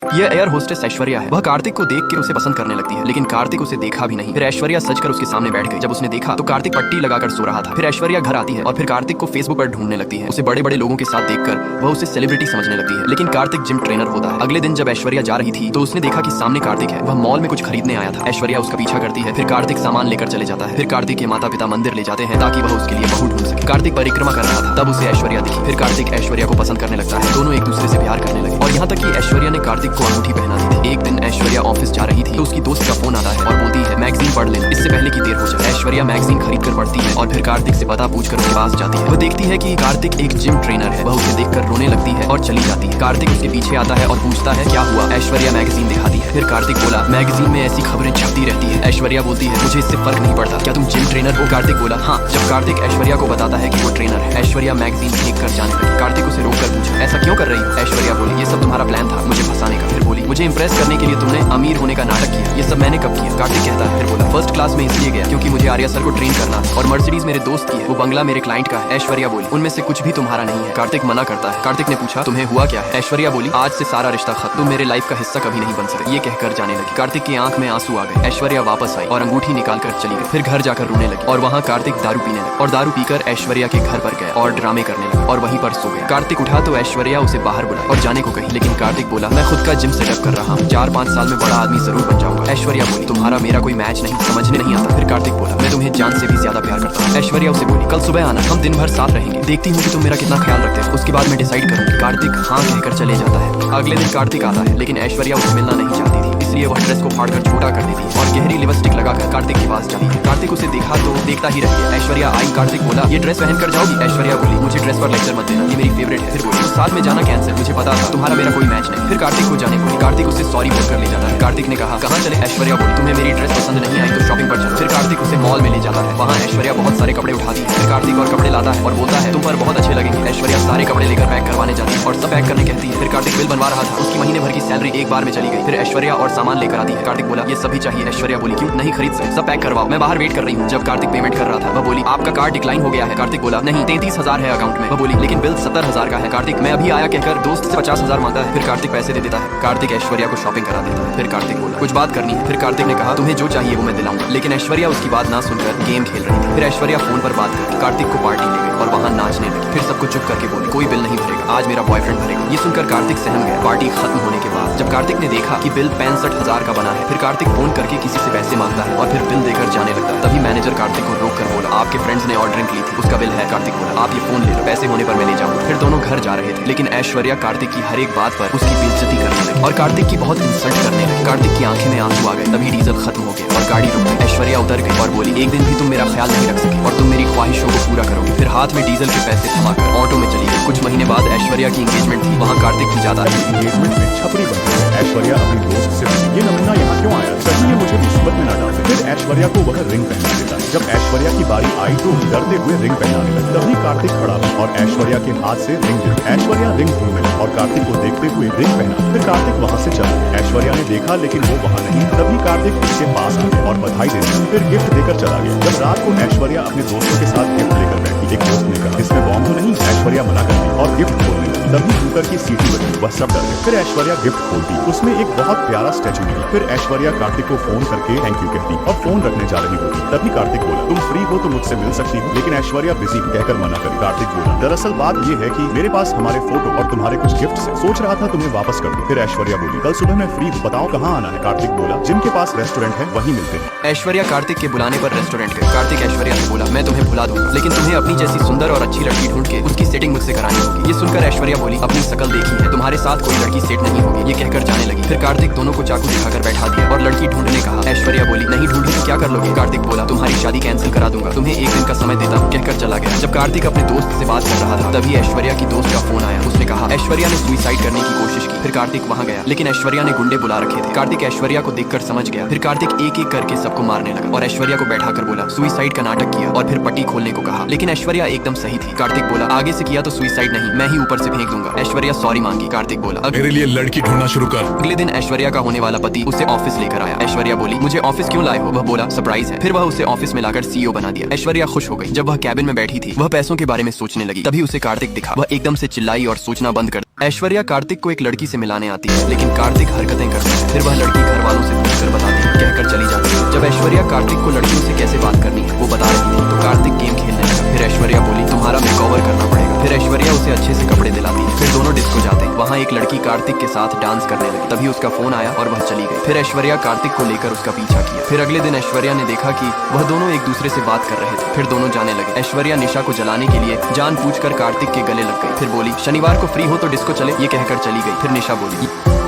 ये air hostess Aishwarya है। वह कार्तिक को देख के उसे पसंद करने लगती है, लेकिन कार्तिक उसे देखा भी नहीं। फिर ऐश्वर्या सच कर उसके सामने बैठ गई। जब उसने देखा तो कार्तिक पट्टी लगाकर सो रहा था। फिर ऐश्वर्या घर आती है और फिर कार्तिक को फेसबुक पर ढूंढने लगती है। उसे बड़े बड़े लोगों के साथ देखकर वह उसे सेलिब्रिटी समझने लगती है, लेकिन कार्तिक जिम ट्रेनर होता है। अगले दिन जब ऐश्वर्या जा रही थी तो उसने देखा कि सामने कार्तिक है। वह मॉल में कुछ खरीदने आया था। ऐश्वर्या उसका पीछा करती है। फिर कार्तिक सामान लेकर चले जाता है। फिर कार्तिक के माता पिता मंदिर ले जाते हैं ताकि वह उसके लिए बहू ढूंढ सके। कार्तिक परिक्रमा कर रहा था, तब उसे ऐश्वर्या दिखी। फिर कार्तिक ऐश्वर्या को पसंद करने लगता है। दोनों एक दूसरे से प्यार करने लगे और यहाँ तक कि ऐश्वर्या ने कार्तिक को अंगूठी पहना दी थी। एक दिन ऐश्वर्या ऑफिस जा रही थी तो उसकी दोस्त का फोन आता है और बोलती है मैगजीन पढ़ ले, इससे पहले की देर हो जाए। ऐश्वर्या मैगजीन खरीद कर पढ़ती है और फिर कार्तिक से पता पूछकर उसके पास जाती है। वह देखती है कि कार्तिक एक जिम ट्रेनर है। वह उसे देखकर रोने लगती है और चली जाती है। कार्तिक उसके पीछे आता है और पूछता है क्या हुआ। ऐश्वर्या मैगजीन दिखाती है। फिर कार्तिक बोला मैगजीन में ऐसी खबरें छपती रहती है। ऐश्वर्या बोलती है मुझे इससे फर्क नहीं पड़ता, क्या तुम जिम ट्रेनर हो। कार्तिक बोला हाँ। जब कार्तिक ऐश्वर्या को बताता है कि वो ट्रेनर है, ऐश्वर्या मैगजीन देख कर जाने लगी। कार्तिक उसे रोककर पूछा ऐसा क्यों कर रही हो। ऐश्वर्या बोली ये सब तुम्हारा प्लान था मुझे फंसाने का। फिर बोली मुझे इंप्रेस करने के लिए तुमने अमीर होने का नाटक किया, ये सब मैंने कब किया। कार्तिक कहता है फिर बोला फर्स्ट क्लास में इसलिए गया क्योंकि मुझे आर्या सर को ट्रेन करना है और मर्सिडीज मेरे दोस्त की है, वो बंगला मेरे क्लाइंट का है। ऐश्वर्या बोली उनमें से कुछ भी तुम्हारा नहीं है। कार्तिक मना करता है। कार्तिक ने पूछा तुम्हें हुआ क्या है। ऐश्वर्या बोली आज से सारा रिश्ता खत्म, तुम मेरे लाइफ का हिस्सा कभी नहीं बन सकते। ये कहकर जाने लगी। कार्तिक की आंख में आंसू आ गए। ऐश्वर्या वापस आई और अंगूठी निकाल कर चली गई। फिर घर जाकर रोने लगी और वहाँ कार्तिक दारू पीने लगा और दारू पीकर ऐश्वर्या के घर पर गया और ड्रामे करने लगा और वहीं पर सो गया। कार्तिक उठा तो ऐश्वर्या उसे बाहर बुलाई और जाने को कही, लेकिन कार्तिक बोला मैं खुद का जिम सेटअप कर रहा हूँ, 4-5 साल में बड़ा आदमी जरूर बन जाऊंगा। ऐश्वर्या बोली तुम्हारा मेरा कोई मैच नहीं, समझने नहीं आता। फिर कार्तिक बोला मैं तुम्हें जान से भी ज्यादा प्यार करता हूँ। ऐश्वर्या उसे बोली कल सुबह आना, हम दिन भर साथ रहेंगे, देखती हूँ कि तुम मेरा कितना ख्याल रखते हो, उसके बाद मैं डिसाइड करूंगी। कार्तिक हाँ कहकर चले जाता है। अगले दिन कार्तिक आता है, लेकिन ऐश्वर्या उससे मिलना नहीं चाहती थी, इसलिए वह ड्रेस को फाड़कर छोटा कर देती है और गहरी लिपस्टिक लगाकर कार्तिक के पास जाती है। कार्तिक उसे देखा तो देखता ही रह गया। ऐश्वर्या आई। कार्तिक बोला ये ड्रेस पहन कर जाओगी। ऐश्वर्या बोली मुझे ड्रेस पर लेक्चर मत देना, ये मेरी फेवरेट है। फिर बोली तो साथ में जाना कैंसिल, मुझे पता था तुम्हारा मेरा कोई मैच नहीं। फिर कार्तिक को जाने बोली। कार्तिक उसे सॉरी बोलकर ले जाता है। कार्तिक ने कहा कहाँ चले। ऐश्वर्या बोली तुम्हें मेरी ड्रेस पसंद नहीं आई तो शॉपिंग पर चलो। फिर कार्तिक उसे मॉल में ले जाता है। वहाँ ऐश्वर्या बहुत सारे कपड़े उठाती है। फिर कार्तिक और कपड़े लाता है और बोलता है तुम पर बहुत अच्छे लगेंगे। ऐश्वर्या सारे कपड़े लेकर पैक करवाने जाती है और सब पैक करने कहती है। फिर कार्तिक बिल बनवा रहा था, उसकी महीने भर की सैलरी एक बार में चली गई। फिर ऐश्वर्या और सामान लेकर आती है। कार्तिक बोला ये सभी चाहिए। ऐश्वर्या बोली क्यों नहीं खरीद सकते, सब पैक करवाओ, मैं बाहर वेट कर रही हूँ। जब कार्तिक पेमेंट कर रहा था वह बोली आपका कार्ड डिक्लाइन हो गया है। कार्तिक बोला नहीं 33,000 है अकाउंट में। वह बोली लेकिन बिल 70,000 का है। कार्तिक मैं अभी आया कहकर दोस्त से 50,000 मांगता है। फिर कार्तिक पैसे दे देता है। कार्तिक ऐश्वर्या को शॉपिंग करा देता है। फिर कार्तिक बोला कुछ बात करनी है। फिर कार्तिक ने कहा तुम्हें जो चाहिए वो मैं दिलाऊंगा, लेकिन ऐश्वर्या उसकी बात ना सुनकर गेम खेल रही थी। फिर ऐश्वर्या फोन पर बात करके कार्तिक को पार्टी ले गई और वहाँ नाचने लगी। फिर सबको चुप करके बोली कोई बिल नहीं भरेगा, आज मेरा बॉयफ्रेंड भरेगा। ये सुनकर कार्तिक सहम गया। पार्टी खत्म होने के बाद जब कार्तिक ने देखा कि बिल 65,000 का बना है, फिर कार्तिक फोन करके किसी से पैसे मांगता है और फिर बिल देकर जाने लगता है। तभी मैनेजर कार्तिक को रोक कर बोला आपके फ्रेंड्स ने और ड्रिंक ली थी, उसका बिल है। कार्तिक बोला आप ये फोन ले लो, पैसे होने पर मैं ले जाऊंगा। फिर दोनों घर जा रहे थे, लेकिन ऐश्वर्या कार्तिक की हर एक बात पर उसकी बेइज्जती करने लगी और कार्तिक की बहुत इंसल्ट करने लगी। कार्तिक की आंखें में आंसू आ गए। तभी डीजल खत्म हो गया और गाड़ी रुक गई। ऐश्वर्या उतर गई और बोली एक दिन भी तुम मेरा ख्याल नहीं रख सके और तुम मेरी ख्वाहिशों को पूरा करोगे। फिर हाथ में डीजल के पैसे थमाकर ऑटो में चली गई। कुछ महीने बाद ऐश्वर्या की एंगेजमेंट थी, वहाँ कार्तिक भी जाता है। एंगेजमेंट में छपरी बनकर ऐश्वर्या अपनी दोस्त से पूछी, ये नमूना यहाँ क्यों आया, कहीं ये मुझे मुसीबत में न डाल दे। फिर ऐश्वर्या को वह रिंग पहना देता है। जब ऐश्वर्या की बारी आई तो डरते हुए रिंग पहनाने लगी। तभी कार्तिक खड़ा हुआ और ऐश्वर्या के हाथ से रिंग गिरी। ऐश्वर्या रिंग ढूंढने लगी और कार्तिक को देखते हुए रिंग पहना। फिर कार्तिक वहाँ से चला गया। ऐश्वर्या ने देखा लेकिन वो वहाँ नहीं। तभी कार्तिक उसके पास आ गया और बधाई देने लगा। फिर गिफ्ट देकर चला गया। जब रात को ऐश्वर्या अपने दोस्तों के साथ गिफ्ट लेकर बैठी, एक दोस्त ने कहा इसमें बॉम्ब तो नहीं। ऐश्वर्या मना कर दी और गिफ्ट खोलने लगी। तभी कुकर की सीटी बजी, वह सब डर गए। फिर ऐश्वर्या गिफ्ट खोलती, उसमें एक बहुत प्यारा स्टैचू मिला। फिर ऐश्वर्या कार्तिक को फोन करके थैंक यू कहती और फोन रखने जा रही होती। तभी कार्तिक बोला तुम फ्री हो तो मुझसे मिल सकती हो, लेकिन ऐश्वर्या बिजी कहकर मना करी। कार्तिक बोला दरअसल बात ये है कि मेरे पास हमारे फोटो और तुम्हारे कुछ गिफ्ट्स हैं, सोच रहा था तुम्हें वापस कर दूं। फिर ऐश्वर्या बोली कल सुबह मैं फ्री हूँ, बताओ कहाँ आना है। कार्तिक बोला जिम के पास रेस्टोरेंट है, वहीं मिलते हैं। ऐश्वर्या कार्तिक के बुलाने पर रेस्टोरेंट गई। कार्तिक ऐश्वर्या से बोला मैं तुम्हें भुला दूंगा, लेकिन तुम्हें अपनी जैसी सुंदर और अच्छी लड़की ढूंढ के उसकी सेटिंग मुझसे करानी होगी। ये सुनकर ऐश्वर्या बोली अपनी शकल देखी है, तुम्हारे साथ कोई लड़की सेट नहीं होगी। ये कहकर जाने लगी। फिर कार्तिक दोनों को चाकू दिखाकर बैठा दिया और लड़की ढूंढने कहा। ऐश्वर्या बोली नहीं ढूंढी तो क्या कर लोगे। कार्तिक बोला तुम्हारी शादी कैंसिल करा दूंगा, तुम्हें एक दिन का समय देता हूँ, कहकर चला गया। जब कार्तिक अपने दोस्त से बात कर रहा था तभी ऐश्वर्या की दोस्त का फोन आया। उसने कहा ऐश्वर्या ने सुसाइड करने की कोशिश की। फिर कार्तिक वहाँ गया, लेकिन ऐश्वर्या ने गुंडे बुला रखे थे। कार्तिक ऐश्वर्या को देखकर समझ गया। फिर कार्तिक एक एक करके सबको मारने लगा और ऐश्वर्या को बैठा कर बोला सुसाइड का नाटक किया और फिर पट्टी खोलने को कहा, लेकिन ऐश्वर्या एकदम सही थी। कार्तिक बोला आगे से किया तो सुसाइड नहीं, मैं ही ऊपर से फेंक दूंगा। ऐश्वर्या सॉरी मांगी। कार्तिक बोला मेरे लिए लड़की ढूंढना शुरू कर। अगले दिन ऐश्वर्या का होने वाला पति उसे ऑफिस लेकर आया। ऐश्वर्या बोली मुझे ऑफिस क्यों लाए हो। वह बोला सरप्राइज है। फिर वह उसे ऑफिस में लाकर सीईओ बना दिया। ऐश्वर्या खुश हो गई। जब वह कैबिन में बैठी थी वह पैसों के बारे में सोचने लगी। तभी उसे कार्तिक दिखा। वह एकदम से चिल्लाई और सोचना बंद कर ऐश्वर्या कार्तिक को एक लड़की से मिलाने आती है, लेकिन कार्तिक हरकतें करता है। फिर वह लड़की घर वालों से पूछकर बताती है, कहकर चली जाती है। जब ऐश्वर्या कार्तिक को लड़कियों से कैसे बात करनी है वो बता रही थी, तो कार्तिक गेम खेलने लगा। फिर ऐश्वर्या बोली, तुम्हारा मेकओवर करना पड़ेगा। फिर ऐश्वर्या उसे अच्छे से कपड़े दिलाती है। फिर दोनों डिस्को जाते हैं। वहाँ एक लड़की कार्तिक के साथ डांस करने लगी। तभी उसका फोन आया और वह चली गई। फिर ऐश्वर्या कार्तिक को लेकर उसका पीछा किया। फिर अगले दिन ऐश्वर्या ने देखा कि वह दोनों एक दूसरे से बात कर रहे थे। फिर दोनों जाने लगे। ऐश्वर्या निशा को जलाने के लिए जानबूझकर कार्तिक के गले लग गई। फिर बोली, शनिवार को फ्री हो तो डिस्को चले, ये कहकर चली गई। फिर निशा बोली,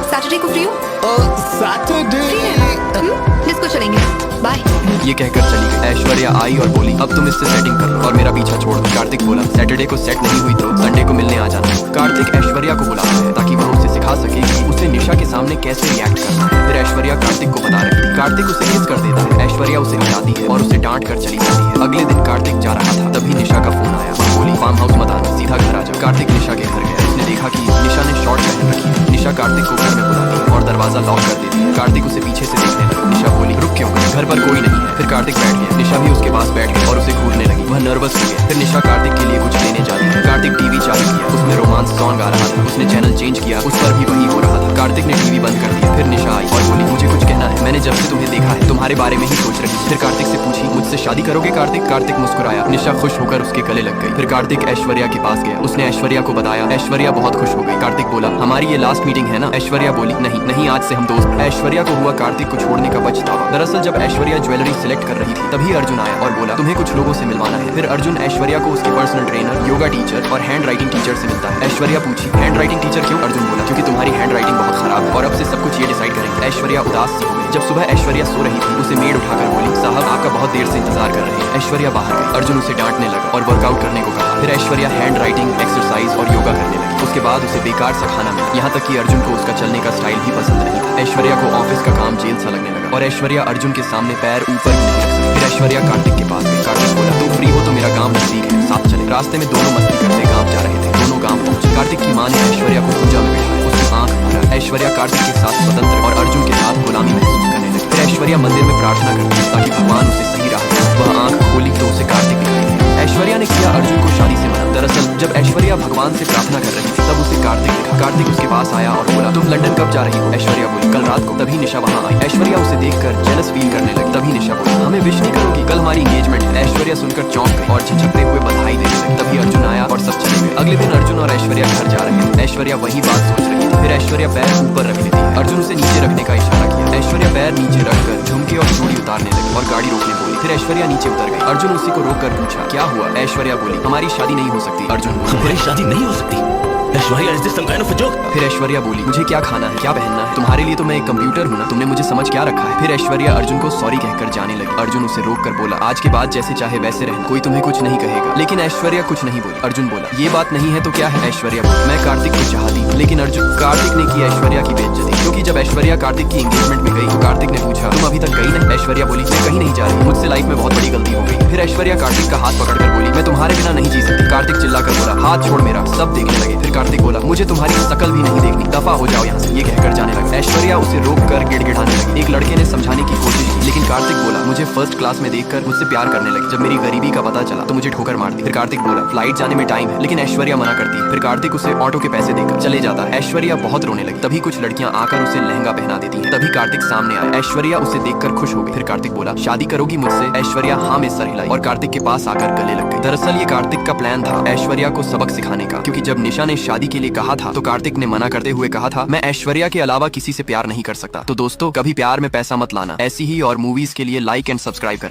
सैटरडे को फ्री हो? सैटरडे डिस्को चलेंगे, बाय। ये कहकर चली गई। ऐश्वर्या आई और बोली, अब तुम इससे सेटिंग कर लो और मेरा पीछा छोड़ दो। कार्तिक बोला, सैटरडे को सेट नहीं हुई तो संडे को मिलने आ जाना। कार्तिक ऐश्वर्या को बुलाता है ताकि वह उसे सिखा सके कि उसे निशा के सामने कैसे रिएक्ट करना है। फिर ऐश्वर्या कार्तिक को बता रही थी। कार्तिक उसे किस कर देता है। ऐश्वर्या उसे हटाती है और उसे डांट कर चली जाती है। अगले दिन कार्तिक जा रहा था, तभी निशा का फोन आया। वह बोली, फार्म हाउस मत आना, सीधा घर आ जाओ। कार्तिक निशा के घर गया। उसने देखा कि निशा ने शॉर्ट पहन रखी है। निशा कार्तिक को घर में बुलाती है और दरवाजा लॉक कर देती है। कार्तिक उसे पीछे से देखने लगा। निशा बोली, रुक क्यों गई, घर पर कोई नहीं है। फिर कार्तिक बैठ गया। निशा भी उसके पास बैठ गई और उसे घूरने लगी। वह नर्वस हो गया। फिर निशा कार्तिक के लिए कुछ लेने जाती है। कार्तिक टीवी चालू किया, उसमें रोमांस सॉन्ग आ रहा था। उसने चैनल चेंज किया, उस पर भी वही हो रहा था। कार्तिक ने टीवी बंद कर दिया। फिर निशा आई और बोली, मुझे कुछ कहना है, मैंने जब से तुम्हें देखा है तुम्हारे बारे में ही सोच रही। फिर कार्तिक से पूछी, मुझसे शादी करोगे कार्तिक? कार्तिक मुस्कुराया। निशा खुश होकर उसके गले लग गई। फिर कार्तिक ऐश्वर्या के पास गया। उसने ऐश्वर्या को बताया। ऐश्वर्या बहुत खुश हो गई। कार्तिक बोला, हमारी ये लास्ट मीटिंग है ना? ऐश्वर्या बोली, नहीं, आज से हम दोस्त। ऐश्वर्या को हुआ कार्तिक को छोड़ने का पछतावा। दरअसल जब ऐश्वर्या ज्वेलरी सिलेक्ट कर रही थी, तभी अर्जुन आया और बोला, तुम्हें कुछ लोगों से मिलवाना है। फिर अर्जुन ऐश्वर्या को उसके पर्सनल ट्रेनर, योगा टीचर और हैंड राइटिंग टीचर से मिलता है। ऐश्वर्या पूछी, हैंड राइटिंग टीचर क्यों? अर्जुन बोला, क्योंकि तुम्हारी हैंड राइटिंग बहुत खराब है और अब से सब कुछ ये डिसाइड करेंगे। ऐश्वर्या उदास सी हो गई। जब सुबह ऐश्वर्या सो रही थी, उसे मेड उठाकर बोली, साहब आपका बहुत देर से इंतजार कर रहे हैं। ऐश्वर्या बाहर गई। अर्जुन उसे डांटने लगा और वर्कआउट करने को कहा। फिर ऐश्वर्या हैंड राइटिंग, एक्सरसाइज और योगा करने लगी। उसके बाद उसे बेकार सा खाना मिला, यहाँ तक कि अर्जुन को उसका चलने का स्टाइल भी पसंद नहीं था। ऐश्वर्या को ऑफिस का काम जेल सा लगने लगा और ऐश्वर्या अर्जुन के सामने पैर ऊपर भी नहीं रख सकती। फिर ऐश्वर्या कार्तिक के पास गई। कार्तिक बोला, तुम फ्री हो तो मेरा गांव नजदीक है, साथ चले। रास्ते में दोनों मस्ती करते गांव जा रहे थे। दोनों गांव पहुंचे। कार्तिक की मां ने ऐश्वर्या को पूजा में बिठाया। उसकी आंख भरा। ऐश्वर्या कार्तिक के साथ स्वतंत्र और अर्जुन के साथ गुलामी महसूस करने लगी। फिर ऐश्वर्या मंदिर में प्रार्थना करती ताकि भगवान उसे सही राह दे। वह आंख खोली तो उसे कार्तिक दिखाई दिया। ऐश्वर्या ने किया अर्जुन को शादी से मना। दरअसल जब ऐश्वर्या भगवान से प्रार्थना कर रही थी, तब उसे कार्तिक दिखा। कार्तिक उसके पास आया और बोला, तुम लंदन कब जा रही हो? ऐश्वर्या बोली, कल रात को। तभी निशा वहाँ आई। ऐश्वर्या उसे देखकर जेलस फील करने लगी। तभी निशा बोली, हमें विश नहीं करोगी? कल हमारी एंगेजमेंट है। ऐश्वर्या सुनकर चौंक गई और झिझकते हुए बधाई देने लगी। तभी अर्जुन आया और सब चले गए। अगले दिन अर्जुन और ऐश्वर्या घर जा रहे थे। ऐश्वर्या वही बात सोच रही थी। फिर ऐश्वर्या पैर ऊपर रख लेती। अर्जुन उसे नीचे रखने का इशारा किया। ऐश्वर्या पैर नीचे रखकर झुमके और चूड़ी उतारने लगी और गाड़ी रोकने बोली। फिर ऐश्वर्या नीचे उतर गई। अर्जुन उसी को रोककर पूछा, क्या हुआ? ऐश्वर्या बोली, हमारी शादी नहीं हो सकती। अर्जुन बोला, हमारी शादी नहीं हो सकती। Aishwarya, is this some kind of a joke? फिर ऐश्वर्या बोली, मुझे क्या खाना है, क्या पहनना है? तुम्हारे लिए तो मैं एक कंप्यूटर हूँ ना, तुमने मुझे समझ क्या रखा है? फिर ऐश्वर्या अर्जुन को सॉरी कहकर जाने लगी। अर्जुन उसे रोककर बोला, आज के बाद जैसे चाहे वैसे रहना, कोई तुम्हें कुछ नहीं कहेगा। लेकिन ऐश्वर्या कुछ नहीं बोली। अर्जुन बोला, ये बात नहीं है तो क्या है? ऐश्वर्या बोली, मैं कार्तिक को चाहती हूँ। लेकिन अर्जुन, कार्तिक ने की ऐश्वर्या की बेइज्जती, क्योंकि जब ऐश्वर्या कार्तिक की एंगेजमेंट में गई तो कार्तिक ने पूछा, तुम अभी तक गई नहीं? ऐश्वर्या बोली, मैं कहीं नहीं जा रही, मुझसे लाइफ में बहुत बड़ी गलती हो गई। फिर ऐश्वर्या कार्तिक का हाथ पकड़कर बोली, मैं तुम्हारे बिना नहीं जी सकती। कार्तिक चिल्लाकर बोला, हाथ छोड़ मेरा। सब देखने लगे। फिर कार्तिक बोला, मुझे तुम्हारी शकल भी नहीं देखनी, दफा हो जाओ यहाँ से, ये कहकर जाने लगा। ऐश्वर्या उसे रोककर गिड़गिड़ाने लगी। एक लड़के ने समझाने की कोशिश की, लेकिन कार्तिक बोला, मुझे फर्स्ट क्लास में देखकर मुझसे प्यार करने लगी। जब मेरी गरीबी का पता चला तो मुझे ठोकर मार दी। फिर कार्तिक बोला, फ्लाइट जाने में टाइम है, लेकिन ऐश्वर्या मना करती है। फिर कार्तिक उसे ऑटो के पैसे देकर चले जाता है। ऐश्वर्या बहुत रोने लगी। तभी कुछ लड़कियां आकर उसे लहंगा पहना देती हैं। तभी कार्तिक सामने आया। ऐश्वर्या उसे देखकर खुश हो गई। फिर कार्तिक बोला, शादी करोगी मुझसे? ऐश्वर्या हाँ में सर हिलाई और कार्तिक के पास आकर गले लग गई। दरअसल ये कार्तिक का प्लान था ऐश्वर्या को सबक सिखाने का, क्योंकि जब निशा ने शादी के लिए कहा था तो कार्तिक ने मना करते हुए कहा था, मैं ऐश्वर्या के अलावा किसी से प्यार नहीं कर सकता। तो दोस्तों, कभी प्यार में पैसा मत लाना। ऐसी ही और मूवीज के लिए लाइक एंड सब्सक्राइब करें।